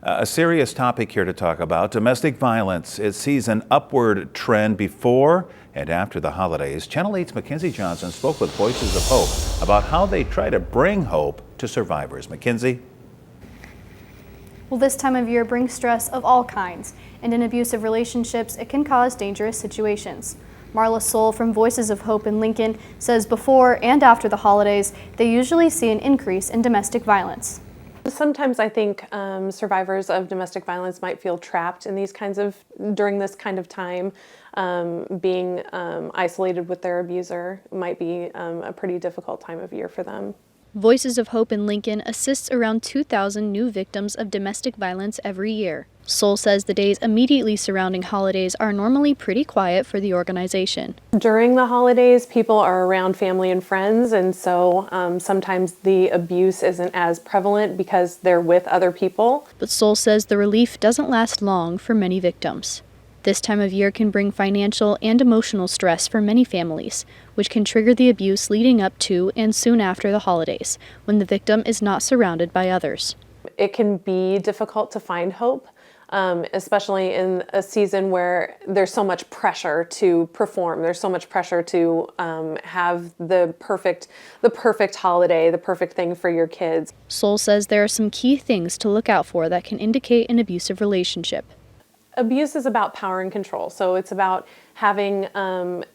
A serious topic here to talk about, domestic violence. It sees an upward trend before and after the holidays. Channel 8's Mackenzie Johnson spoke with Voices of Hope about how they try to bring hope to survivors. Mackenzie? Well, this time of year brings stress of all kinds, and in abusive relationships, it can cause dangerous situations. Marla Soul from Voices of Hope in Lincoln says before and after the holidays, they usually see an increase in domestic violence. Sometimes I think survivors of domestic violence might feel trapped in during this kind of time. Being isolated with their abuser might be a pretty difficult time of year for them. Voices of Hope in Lincoln assists around 2,000 new victims of domestic violence every year. Soul says the days immediately surrounding holidays are normally pretty quiet for the organization. During the holidays, people are around family and friends, and so sometimes the abuse isn't as prevalent because they're with other people. But Soul says the relief doesn't last long for many victims. This time of year can bring financial and emotional stress for many families, which can trigger the abuse leading up to and soon after the holidays, when the victim is not surrounded by others. It can be difficult to find hope, especially in a season where there's so much pressure to perform. There's so much pressure to have the perfect holiday, the perfect thing for your kids. Soul says there are some key things to look out for that can indicate an abusive relationship. Abuse is about power and control, so it's about having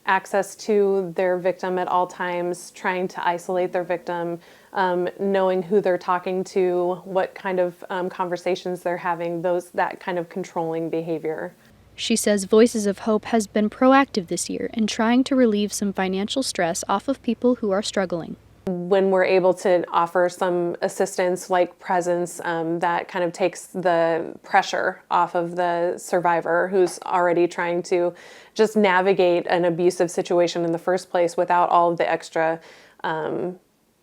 access to their victim at all times, trying to isolate their victim, knowing who they're talking to, what kind of conversations they're having, that kind of controlling behavior. She says Voices of Hope has been proactive this year in trying to relieve some financial stress off of people who are struggling. When we're able to offer some assistance like presents, that kind of takes the pressure off of the survivor who's already trying to just navigate an abusive situation in the first place without all of the extra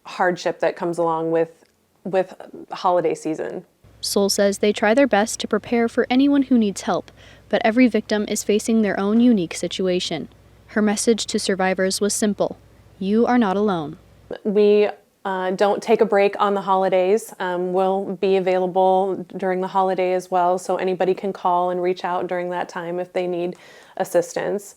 hardship that comes along with holiday season. Soul says they try their best to prepare for anyone who needs help, but every victim is facing their own unique situation. Her message to survivors was simple: you are not alone. We don't take a break on the holidays. We'll be available during the holiday as well, so anybody can call and reach out during that time if they need assistance.